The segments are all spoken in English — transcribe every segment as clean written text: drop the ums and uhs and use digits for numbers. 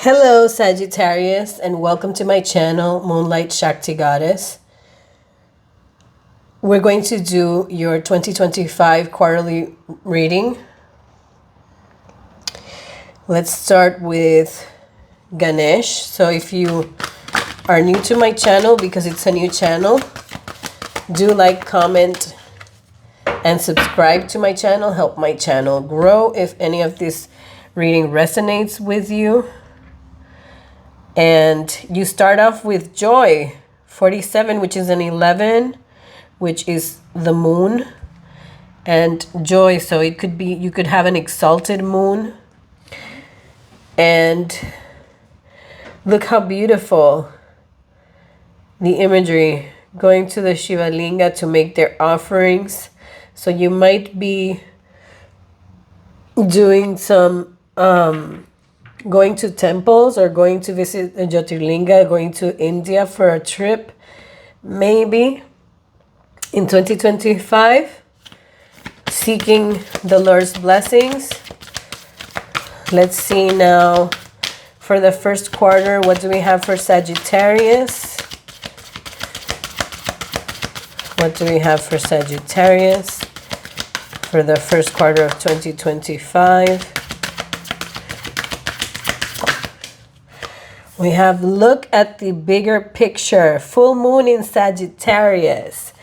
Hello Sagittarius, and welcome to my channel, Moonlight Shakti Goddess. We're going to do your 2025 quarterly reading. Let's start with Ganesh. So if you are new to my channel, because it's a new channel, do like, comment, and subscribe to my channel. Help my channel grow if any of this reading resonates with you. And you start off with joy, 47, which is an 11, which is the moon, and joy. So it could be, you could have an exalted moon. And look how beautiful the imagery, going to the Shiva Linga to make their offerings. So you might be doing some going to temples or going to visit a Jyotirlinga, going to India for a trip, maybe in 2025, seeking the Lord's blessings. Let's see now for the first quarter, what do we have for Sagittarius? What do we have for Sagittarius for the first quarter of 2025? We have look at the bigger picture. Full moon in Sagittarius.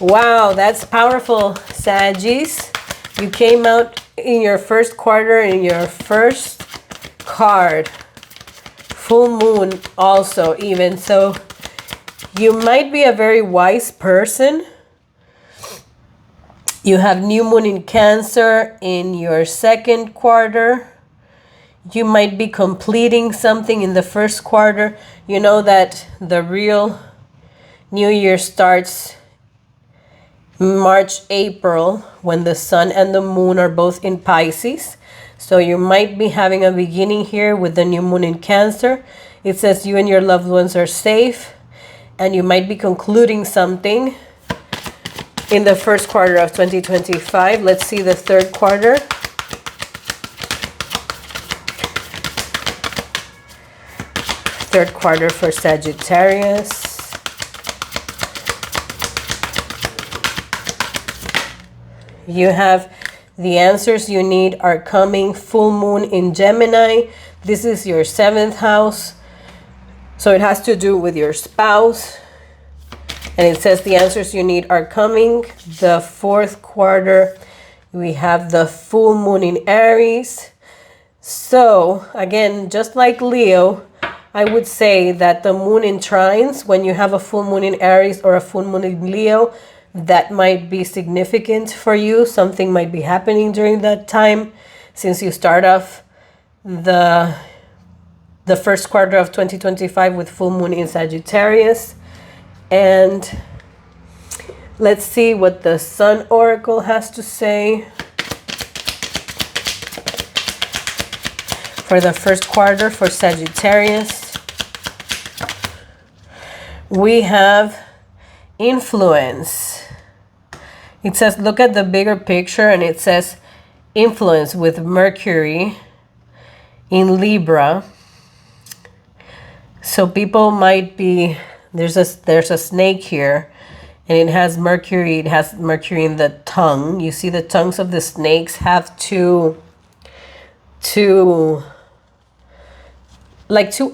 Wow, that's powerful, Sagittarius. You came out in your first quarter in your first card. Full moon also even. So you might be a very wise person. You have new moon in Cancer in your second quarter. You might be completing something in the first quarter. You know that the real new year starts March, April, when the sun and the moon are both in Pisces. So you might be having a beginning here with the new moon in Cancer. It says you and your loved ones are safe, and you might be concluding something in the first quarter of 2025. Let's see the third quarter. Third quarter for Sagittarius. You have the answers you need are coming. Full moon in Gemini. This is your 7th house. So it has to do with your spouse. And it says the answers you need are coming. The fourth quarter, we have the full moon in Aries. So again, just like Leo, I would say that the moon in trines, when you have a full moon in Aries or a full moon in Leo, that might be significant for you. Something might be happening during that time, since you start off the first quarter of 2025 with full moon in Sagittarius. And let's see what the Sun Oracle has to say for the first quarter for Sagittarius. We have influence. It says look at the bigger picture, and it says influence with Mercury in Libra. So people might be, there's a snake here, and it has Mercury in the tongue. You see the tongues of the snakes have two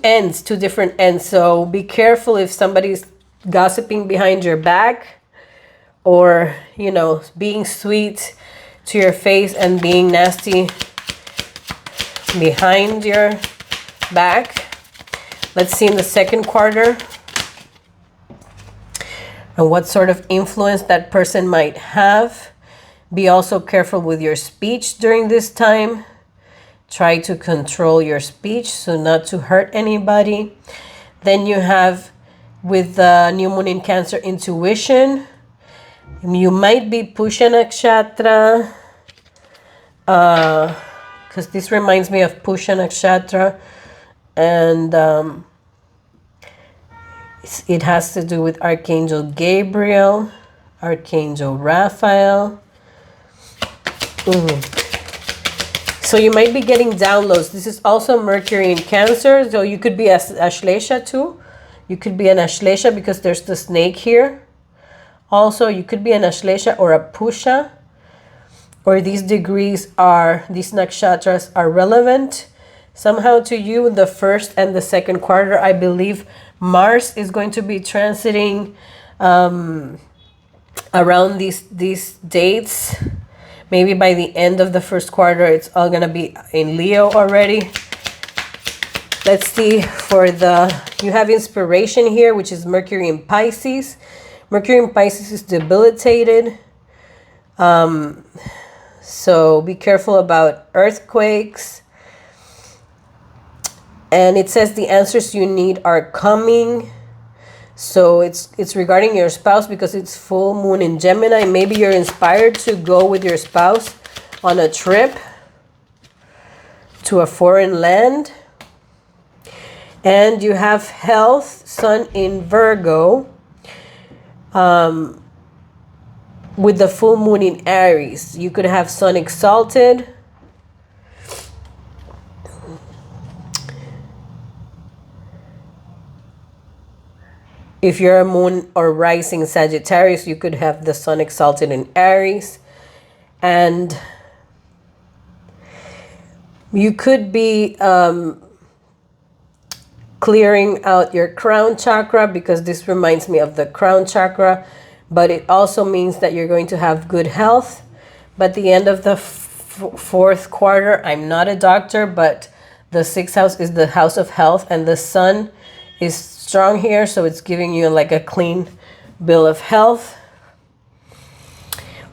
ends, two different ends. So be careful if somebody's gossiping behind your back, or, you know, being sweet to your face and being nasty behind your back. Let's see in the second quarter and what sort of influence that person might have. Be also careful with your speech during this time. Try to control your speech so not to hurt anybody. Then you have, with the new moon in Cancer, intuition. You might be Pusha Nakshatra, because this reminds me of Pusha Nakshatra, and it has to do with Archangel Gabriel, Archangel Raphael. So you might be getting downloads. This is also Mercury in Cancer. So you could be Ashlesha too. You could be an Ashlesha because there's the snake here. Also, you could be an Ashlesha or a Pusha. Or these degrees are, these nakshatras are relevant somehow to you. The first and the second quarter, I believe Mars is going to be transiting around these dates. Maybe by the end of the first quarter, it's all going to be in Leo already. Let's see, for the, you have inspiration here, which is Mercury in Pisces. Mercury in Pisces is debilitated. So be careful about earthquakes. And it says the answers you need are coming. So it's regarding your spouse because it's full moon in Gemini. Maybe you're inspired to go with your spouse on a trip to a foreign land. And you have health, Sun in Virgo, with the full moon in Aries. You could have Sun exalted. If you're a moon or rising Sagittarius, you could have the Sun exalted in Aries. And you could be clearing out your crown chakra, because this reminds me of the crown chakra. But it also means that you're going to have good health. But the end of the fourth quarter, I'm not a doctor, but the sixth house is the house of health, and the Sun is strong here, so it's giving you like a clean bill of health.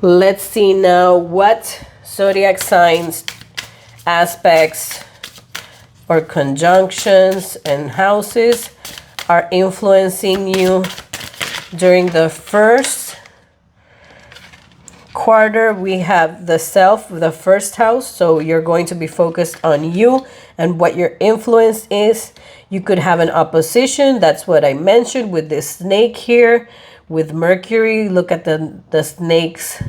Let's see now what zodiac signs, aspects, or conjunctions and houses are influencing you during the first quarter. We have the self, the first house, so you're going to be focused on you and what your influence is. You could have an opposition. That's what I mentioned with this snake here with Mercury. Look at the snakes.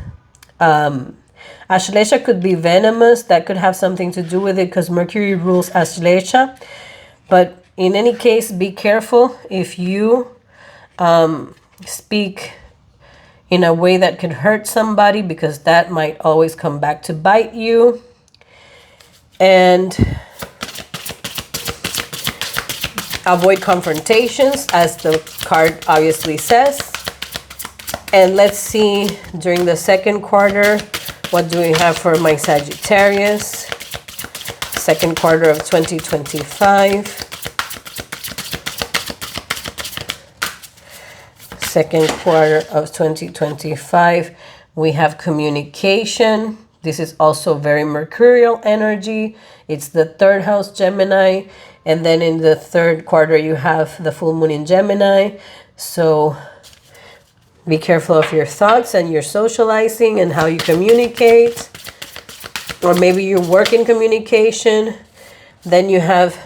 Ashlesha could be venomous. That could have something to do with it because Mercury rules Ashlesha. But in any case, be careful if you speak in a way that could hurt somebody, because that might always come back to bite you. And avoid confrontations, as the card obviously says. And let's see, during the second quarter, what do we have for my Sagittarius? Second quarter of 2025. Second quarter of 2025, we have communication. This is also very mercurial energy. It's the third house, Gemini. And then in the third quarter, you have the full moon in Gemini. So be careful of your thoughts and your socializing and how you communicate. Or maybe you work in communication. Then you have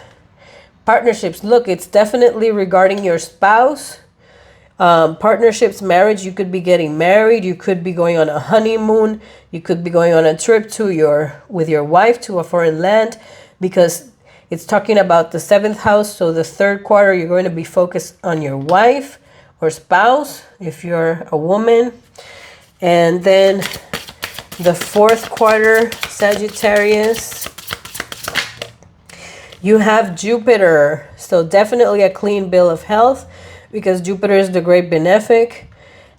partnerships. Look, it's definitely regarding your spouse. Partnerships, marriage, you could be getting married. You could be going on a honeymoon. You could be going on a trip with your wife to a foreign land, because it's talking about the seventh house. So the third quarter, you're going to be focused on your wife or spouse if you're a woman. And then the fourth quarter, Sagittarius, you have Jupiter. So definitely a clean bill of health, because Jupiter is the great benefic.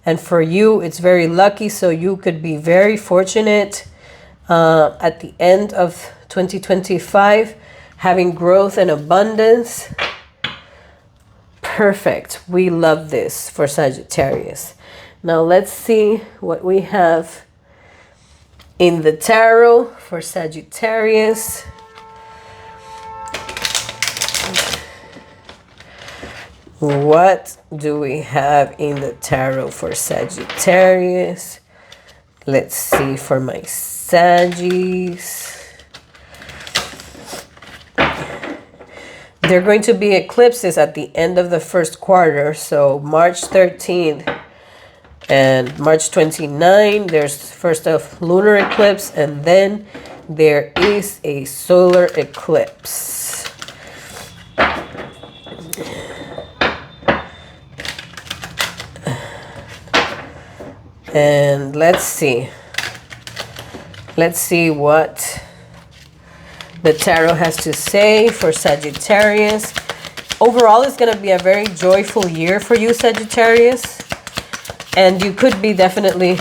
And for you, it's very lucky. So you could be very fortunate at the end of 2025, having growth and abundance. Perfect. We love this for Sagittarius. Now let's see what we have in the tarot for Sagittarius. What do we have in the tarot for Sagittarius? Let's see for my Saggies. There are going to be eclipses at the end of the first quarter. So March 13th and March 29th, there's first a lunar eclipse, and then there is a solar eclipse. And let's see. Let's see what the tarot has to say for Sagittarius. Overall, it's going to be a very joyful year for you, Sagittarius. And you could be definitely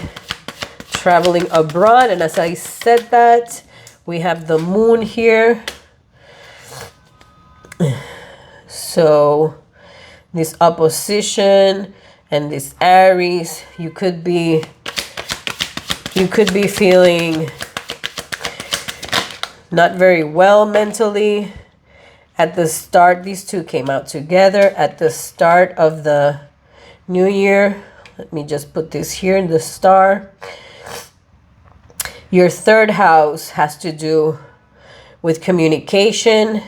traveling abroad. And as I said that, we have the moon here. So this opposition and this Aries, you could be feeling not very well mentally. At the start, these two came out together at the start of the new year. Let me just put this here in the star. Your third house has to do with communication,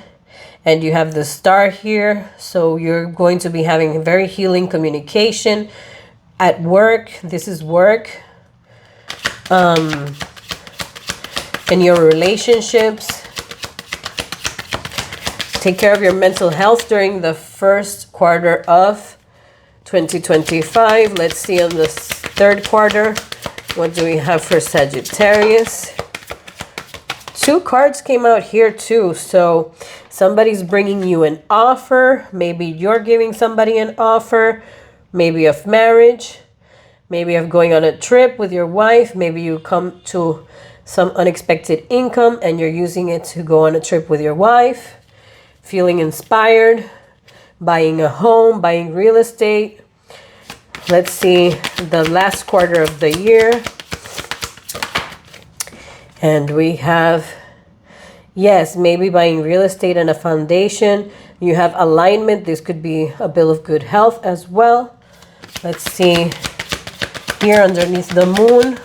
and you have the star here. So you're going to be having very healing communication at work. This is work. In your relationships. Take care of your mental health during the first quarter of 2025. Let's see on the third quarter. What do we have for Sagittarius? Two cards came out here too. So somebody's bringing you an offer. Maybe you're giving somebody an offer. Maybe of marriage. Maybe of going on a trip with your wife. Maybe you come to some unexpected income and you're using it to go on a trip with your wife. Feeling inspired. Buying a home. Buying real estate. Let's see the last quarter of the year. And we have, yes, maybe buying real estate and a foundation. You have alignment. This could be a bill of good health as well. Let's see here underneath the moon.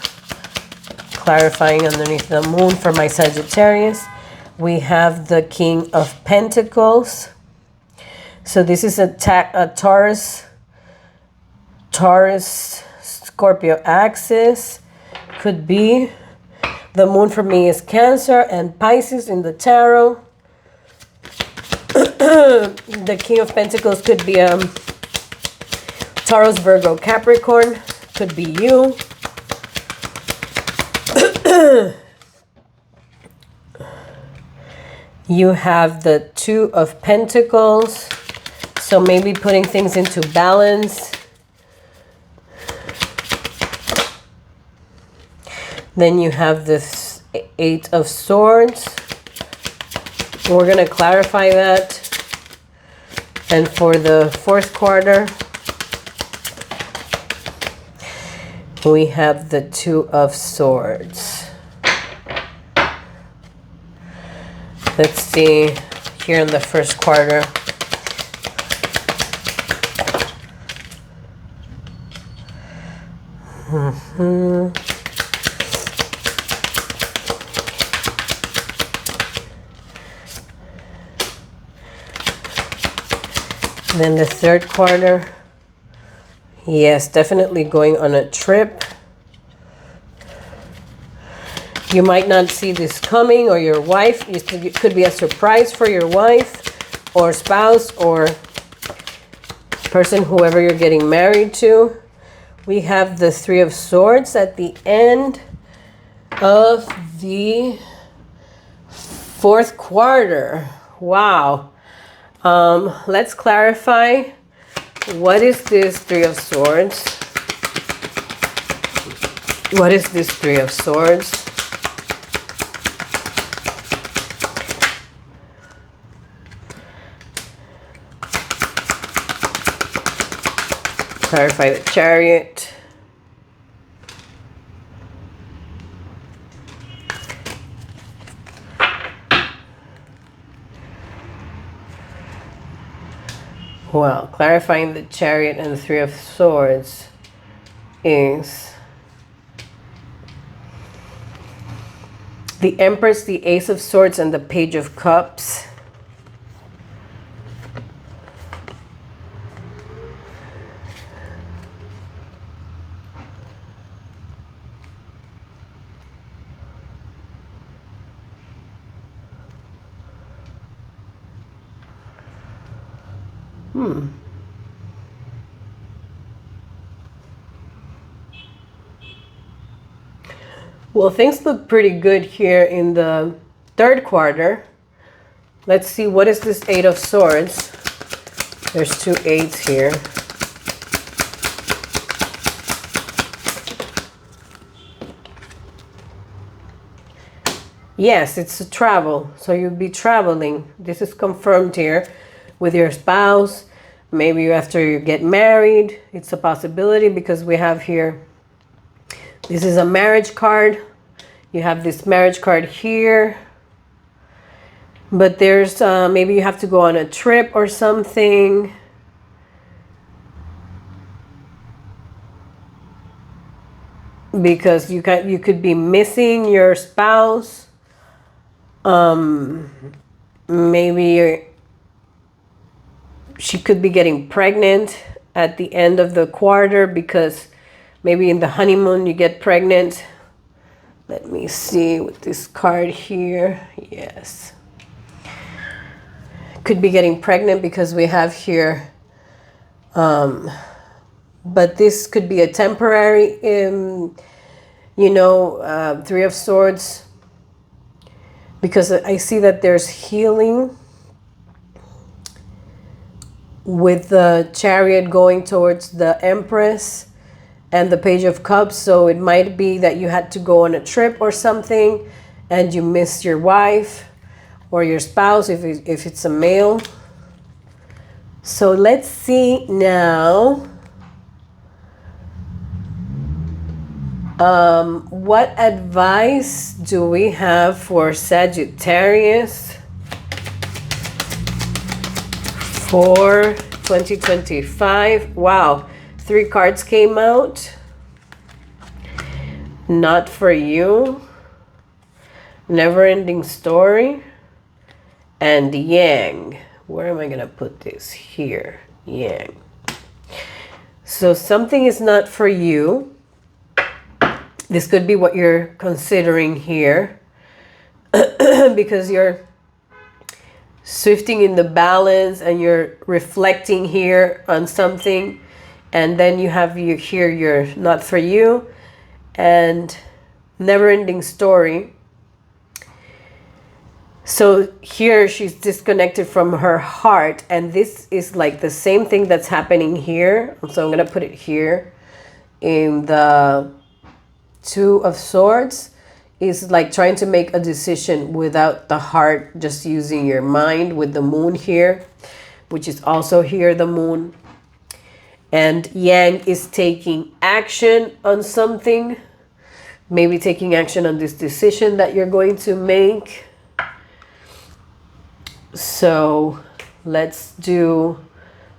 Clarifying underneath the moon for my Sagittarius. We have the King of Pentacles. So this is a Taurus Scorpio axis. Could be. The moon for me is Cancer and Pisces in the tarot. The King of Pentacles could be Taurus, Virgo, Capricorn. Could be you. You have the Two of Pentacles. So maybe putting things into balance. Then you have this Eight of Swords. We're going to clarify that. And for the fourth quarter, we have the Two of Swords. Let's see here in the first quarter. Then the third quarter. Yes, definitely going on a trip. You might not see this coming, or your wife. It could be a surprise for your wife or spouse or person, whoever you're getting married to. We have the Three of Swords at the end of the fourth quarter. Wow. Let's clarify. What is this Three of Swords? What is this Three of Swords? Clarify the Chariot. Well, clarifying the Chariot and the Three of Swords is the Empress, the Ace of Swords, and the Page of Cups. Well, things look pretty good here in the third quarter. Let's see, what is this Eight of Swords? There's two eights here. Yes, it's a travel. So you'll be traveling. This is confirmed here with your spouse. Maybe after you get married. It's a possibility because we have here, this is a marriage card. You have this marriage card here. But there's, maybe you have to go on a trip or something. Because you could be missing your spouse. Maybe she could be getting pregnant at the end of the quarter because maybe in the honeymoon you get pregnant. Let me see with this card here. Yes. Could be getting pregnant because we have here, but this could be a temporary, Three of Swords, because I see that there's healing with the Chariot going towards the Empress and the Page of Cups. So it might be that you had to go on a trip or something and you missed your wife or your spouse if it's a male. So let's see now. What advice do we have for Sagittarius for 2025? Wow, 3 cards came out. Not for you. Never-ending story. And Yang. Where am I going to put this? Here. Yang. So something is not for you. This could be what you're considering here. Because you're shifting in the balance and you're reflecting here on something. And then you have here your not for you. And never-ending story. So here she's disconnected from her heart, and this is like the same thing that's happening here. So I'm going to put it here in the Two of Swords. Is like trying to make a decision without the heart, just using your mind with the moon here, which is also here, the moon. And Yang is taking action on something, maybe taking action on this decision that you're going to make. So let's do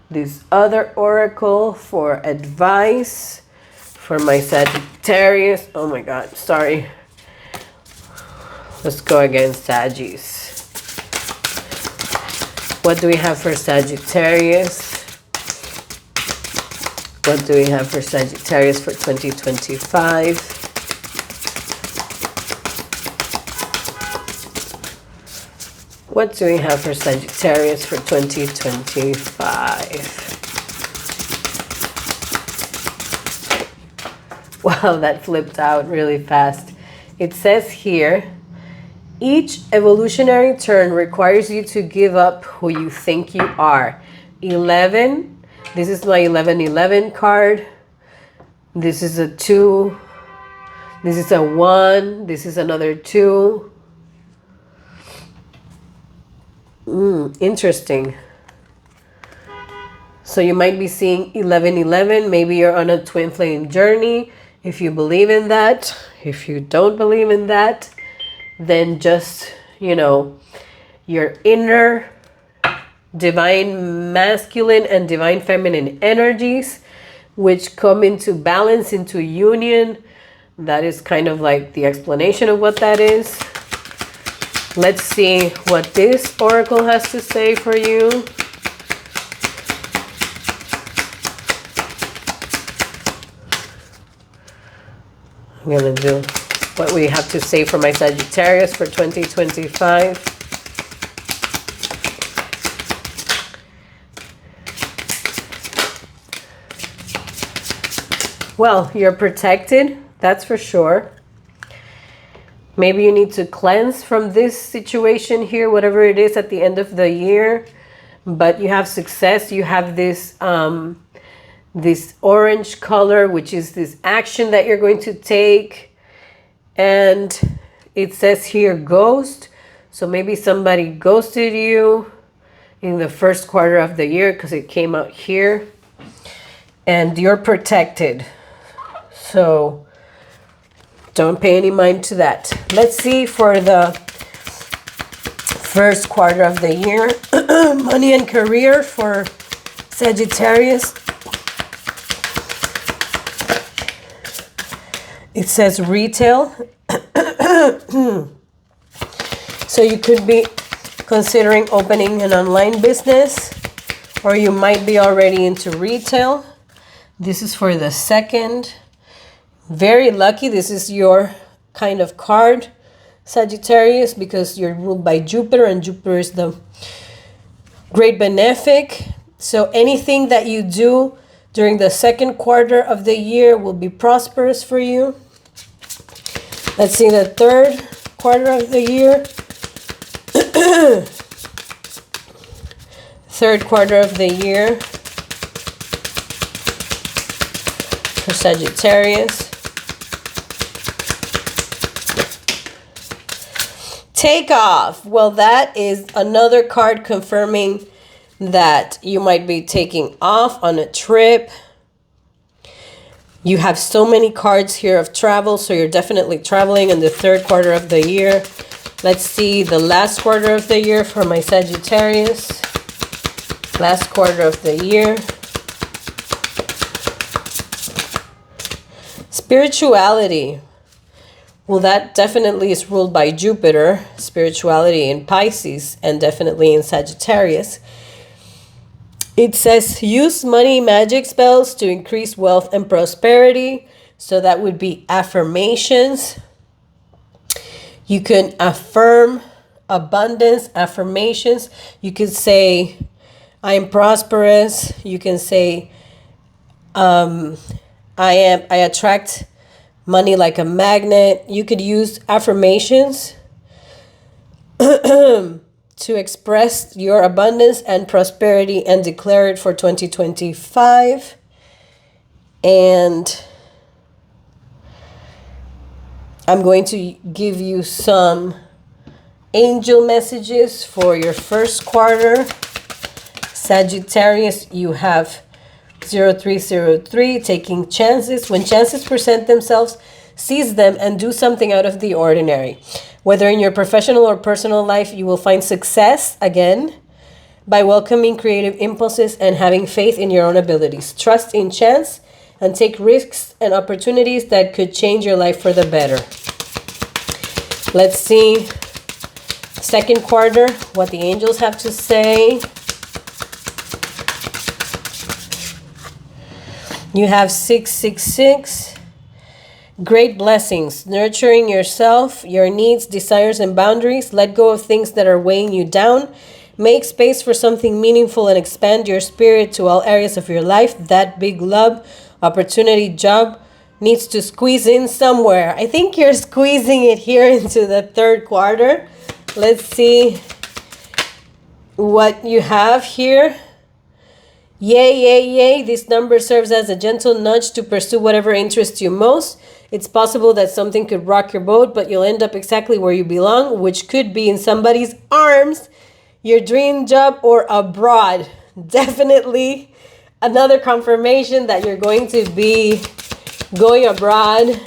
this other oracle for advice for my Sagittarius. Oh my God, sorry. Let's go again, Saggies. What do we have for Sagittarius? What do we have for Sagittarius for 2025? What do we have for Sagittarius for 2025? Wow, that flipped out really fast. It says here, each evolutionary turn requires you to give up who you think you are. 11. This is my 1111 card. This is a 2. This is a 1. This is another 2. Interesting. So you might be seeing 1111. Maybe you're on a twin flame journey. If you believe in that. If you don't believe in that, then just, your inner divine masculine and divine feminine energies, which come into balance, into union. That is kind of like the explanation of what that is. Let's see what this oracle has to say for you. I'm going to do what we have to say for my Sagittarius for 2025. Well, you're protected, that's for sure. Maybe you need to cleanse from this situation here, whatever it is at the end of the year. But you have success. You have this this orange color, which is this action that you're going to take. And it says here ghost. So maybe somebody ghosted you in the first quarter of the year because it came out here. And you're protected. So don't pay any mind to that. Let's see for the first quarter of the year. Money and career for Sagittarius. It says retail. So you could be considering opening an online business, or you might be already into retail. This is for the second. Very lucky. This is your kind of card, Sagittarius, because you're ruled by Jupiter, and Jupiter is the great benefic. So anything that you do during the second quarter of the year will be prosperous for you. Let's see the third quarter of the year. Third quarter of the year for Sagittarius. Take off. Well, that is another card confirming that you might be taking off on a trip. You have so many cards here of travel, so you're definitely traveling in the third quarter of the year. Let's see the last quarter of the year for my Sagittarius. Last quarter of the year. Spirituality. Well, that definitely is ruled by Jupiter. Spirituality in Pisces and definitely in Sagittarius. It says use money magic spells to increase wealth and prosperity. So that would be affirmations. You can affirm abundance, affirmations. You could say, I am prosperous. You can say, I attract money like a magnet. You could use affirmations to express your abundance and prosperity and declare it for 2025. And I'm going to give you some angel messages for your first quarter. Sagittarius, you have 0303, taking chances. When chances present themselves, seize them and do something out of the ordinary. Whether in your professional or personal life, you will find success again by welcoming creative impulses and having faith in your own abilities. Trust in chance and take risks and opportunities that could change your life for the better. Let's see second quarter, what the angels have to say. You have 666. Great blessings. Nurturing yourself, your needs, desires, and boundaries. Let go of things that are weighing you down. Make space for something meaningful and expand your spirit to all areas of your life. That big love, opportunity, job needs to squeeze in somewhere. I think you're squeezing it here into the third quarter. Let's see what you have here. Yay, yay, yay. This number serves as a gentle nudge to pursue whatever interests you most. It's possible that something could rock your boat, but you'll end up exactly where you belong, which could be in somebody's arms, your dream job, or abroad. Definitely another confirmation that you're going to be going abroad,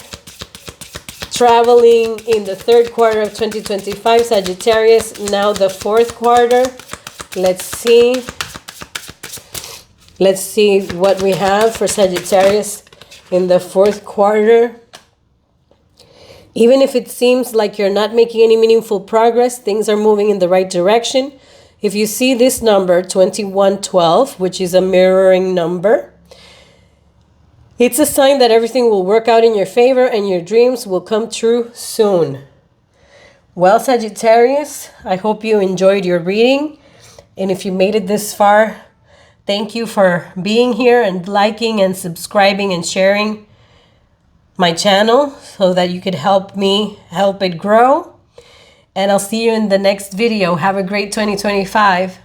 traveling in the third quarter of 2025, Sagittarius. Now the fourth quarter. Let's see. Let's see what we have for Sagittarius in the fourth quarter. Even if it seems like you're not making any meaningful progress, things are moving in the right direction. If you see this number, 2112, which is a mirroring number, it's a sign that everything will work out in your favor and your dreams will come true soon. Well, Sagittarius, I hope you enjoyed your reading. And if you made it this far, thank you for being here and liking and subscribing and sharing. my channel so that you could help me help it grow. And I'll see you in the next video. Have a great 2025.